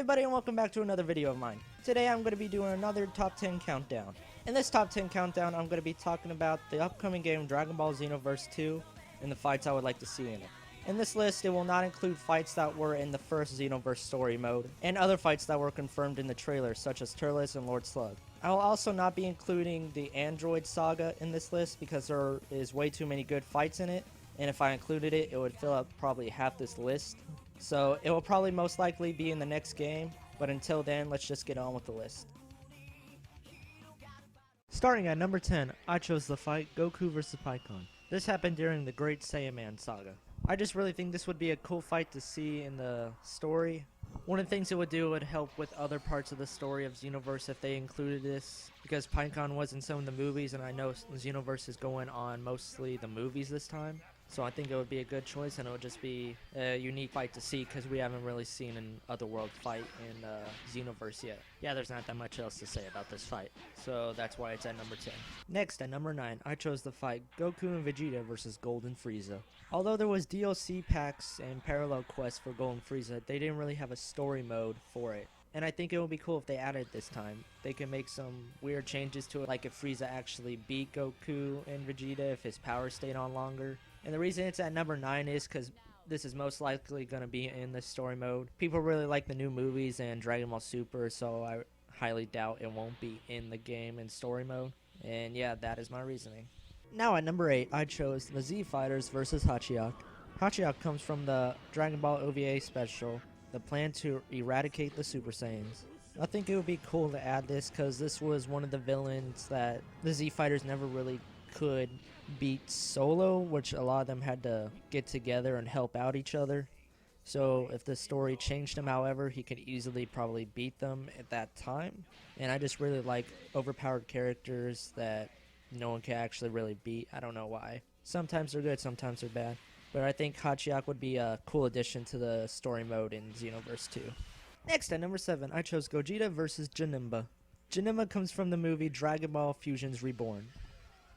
everybody, and welcome back to another video of mine. Today I'm going to be doing another top 10 countdown. In this top 10 countdown, I'm going to be talking about the upcoming game Dragon Ball Xenoverse 2 and the fights I would like to see in it. In this list, it will not include fights that were in the first Xenoverse story mode, and other fights that were confirmed in the trailer, such as Turles and Lord Slug. I will also not be including the Android Saga in this list because there is way too many good fights in it, and if I included it, it would fill up probably half this list. So it will probably most likely be in the next game, but until then, let's just get on with the list. Starting at number 10, I chose the fight Goku vs Pikkon. This happened during the Great Saiyaman Saga. I just really think this would be a cool fight to see in the story. One of the things it would do would help with other parts of the story of Xenoverse if they included this, because Pikkon was in some of the movies, and I know Xenoverse is going on mostly the movies this time. So I think it would be a good choice, and it would just be a unique fight to see because we haven't really seen an Otherworld fight in Xenoverse yet. Yeah, there's not that much else to say about this fight, so that's why it's at number 10. Next, at number 9, I chose the fight Goku and Vegeta vs Golden Frieza. Although there was DLC packs and parallel quests for Golden Frieza, they didn't really have a story mode for it. And I think it would be cool if they added it this time. They can make some weird changes to it, like if Frieza actually beat Goku and Vegeta, if his power stayed on longer. And the reason it's at number 9 is because this is most likely going to be in the story mode. People really like the new movies and Dragon Ball Super, so I highly doubt it won't be in the game in story mode. And yeah, that is my reasoning. Now at number 8, I chose the Z Fighters vs Hatchiyack. Hatchiyack comes from the Dragon Ball OVA special, the plan to eradicate the Super Saiyans. I think it would be cool to add this because this was one of the villains that the Z Fighters never really could beat solo, which a lot of them had to get together and help out each other. So if the story changed him, however, he could easily probably beat them at that time. And I just really like overpowered characters that no one can actually really beat. I don't know why. Sometimes they're good, sometimes they're bad. But I think Hatchiyack would be a cool addition to the story mode in Xenoverse 2. Next, at number 7, I chose Gogeta vs Janemba. Janemba comes from the movie Dragon Ball Fusions Reborn.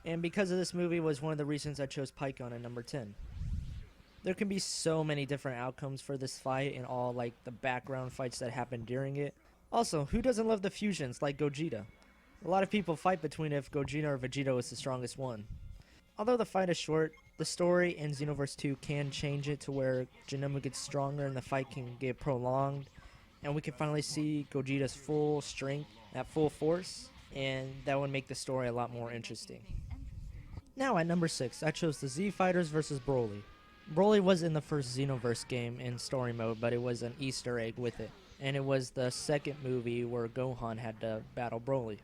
And because of this movie was one of the reasons I chose Pikkon at number 10. There can be so many different outcomes for this fight and all like the background fights that happen during it. Also, who doesn't love the fusions like Gogeta? A lot of people fight between if Gogeta or Vegito is the strongest one. Although the fight is short, the story in Xenoverse 2 can change it to where Janemba gets stronger and the fight can get prolonged. And we can finally see Gogeta's full strength at full force, and that would make the story a lot more interesting. Now at number 6, I chose the Z Fighters vs Broly. Broly was in the first Xenoverse game in story mode, but it was an Easter egg with it. And it was the second movie where Gohan had to battle Broly.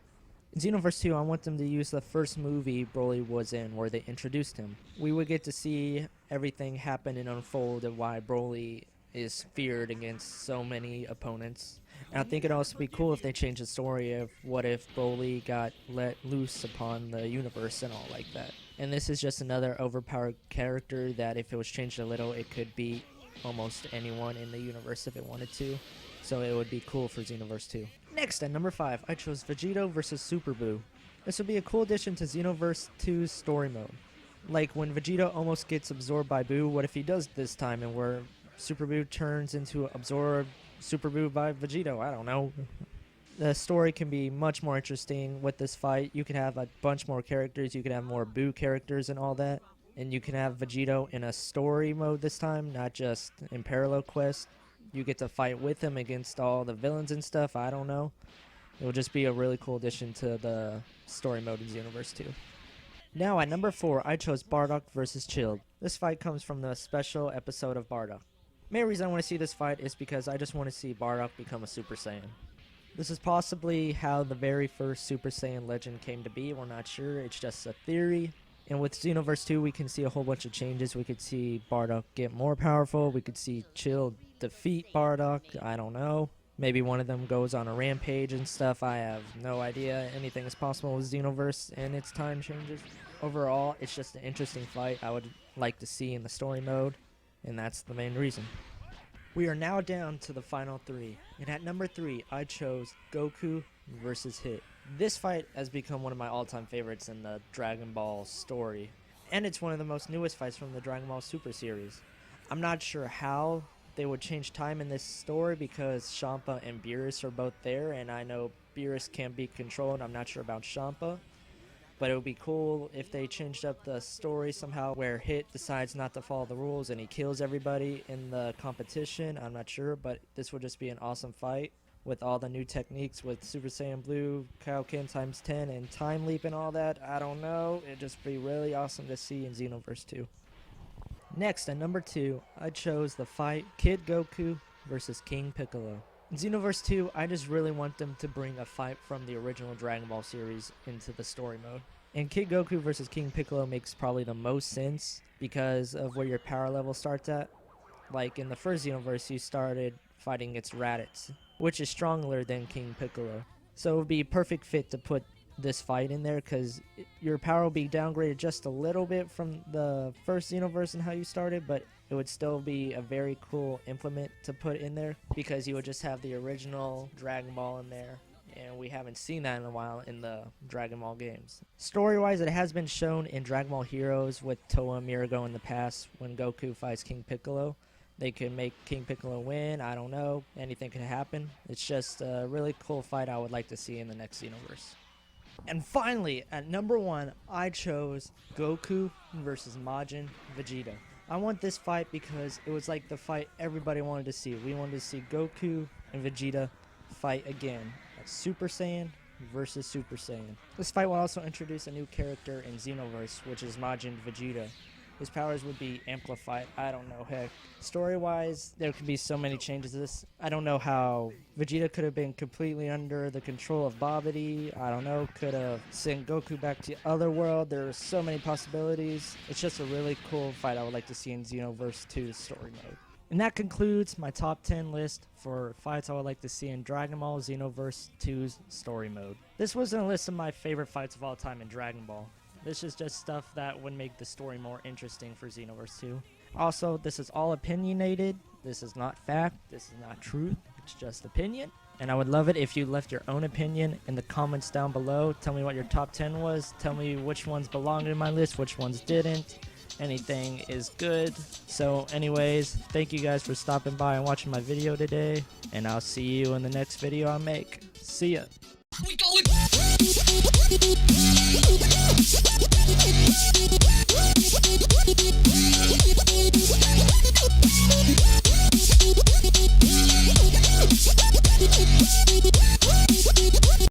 In Xenoverse 2, I want them to use the first movie Broly was in where they introduced him. We would get to see everything happen and unfold and why Broly is feared against so many opponents. And I think it'd also be cool if they changed the story of what if Broly got let loose upon the universe and all like that. And this is just another overpowered character that if it was changed a little, it could beat almost anyone in the universe if it wanted to. So it would be cool for Xenoverse 2. Next, at number 5, I chose Vegito vs Super Buu. This would be a cool addition to Xenoverse 2's story mode. Like when Vegito almost gets absorbed by Buu, what if he does this time and where Super Buu turns into absorbed Super Buu by Vegito? I don't know. The story can be much more interesting with this fight. You can have a bunch more characters. You can have more Buu characters and all that. And you can have Vegito in a story mode this time, not just in parallel quest. You get to fight with him against all the villains and stuff. I don't know. It will just be a really cool addition to the story mode in Xenoverse 2. Now at number 4, I chose Bardock vs Chilled. This fight comes from the special episode of Bardock. Main reason I want to see this fight is because I just want to see Bardock become a Super Saiyan. This is possibly how the very first Super Saiyan legend came to be. We're not sure. It's just a theory. And with Xenoverse 2, we can see a whole bunch of changes. We could see Bardock get more powerful. We could see Chilled defeat Bardock. I don't know. Maybe one of them goes on a rampage and stuff. I have no idea. Anything is possible with Xenoverse and its time changes. Overall, it's just an interesting fight I would like to see in the story mode. And that's the main reason. We are now down to the final 3, and at number 3, I chose Goku vs Hit. This fight has become one of my all-time favorites in the Dragon Ball story, and it's one of the most newest fights from the Dragon Ball Super series. I'm not sure how they would change time in this story because Champa and Beerus are both there, and I know Beerus can't be controlled. I'm not sure about Champa. But it would be cool if they changed up the story somehow where Hit decides not to follow the rules and he kills everybody in the competition. I'm not sure, but this would just be an awesome fight with all the new techniques with Super Saiyan Blue, Kaioken times 10, and Time Leap and all that. I don't know. It'd just be really awesome to see in Xenoverse 2. Next, at number 2, I chose the fight Kid Goku versus King Piccolo. In Xenoverse 2, I just really want them to bring a fight from the original Dragon Ball series into the story mode. And Kid Goku versus King Piccolo makes probably the most sense because of where your power level starts at. Like in the first Xenoverse, you started fighting against Raditz, which is stronger than King Piccolo. So it would be a perfect fit to put this fight in there because your power will be downgraded just a little bit from the first Xenoverse and how you started, but it would still be a very cool implement to put in there because you would just have the original Dragon Ball in there, and we haven't seen that in a while in the Dragon Ball games. Story-wise, it has been shown in Dragon Ball Heroes with Toa and Mirago in the past when Goku fights King Piccolo. They could make King Piccolo win, I don't know, anything could happen. It's just a really cool fight I would like to see in the next Xenoverse. And finally, at number 1, I chose Goku versus Majin Vegeta. I want this fight because it was like the fight everybody wanted to see. We wanted to see Goku and Vegeta fight again. Super Saiyan versus Super Saiyan. This fight will also introduce a new character in Xenoverse, which is Majin Vegeta. His powers would be amplified. I don't know, heck. Story-wise, there could be so many changes to this. I don't know how Vegeta could have been completely under the control of Babidi. I don't know, could have sent Goku back to the other world. There are so many possibilities. It's just a really cool fight I would like to see in Xenoverse 2 story mode. And that concludes my top 10 list for fights I would like to see in Dragon Ball Xenoverse 2's story mode. This wasn't a list of my favorite fights of all time in Dragon Ball. This is just stuff that would make the story more interesting for Xenoverse 2. Also, this is all opinionated. This is not fact. This is not truth. It's just opinion. And I would love it if you left your own opinion in the comments down below. Tell me what your top 10 was. Tell me which ones belonged in my list, which ones didn't. Anything is good. So anyways, thank you guys for stopping by and watching my video today. And I'll see you in the next video I make. See ya. We going.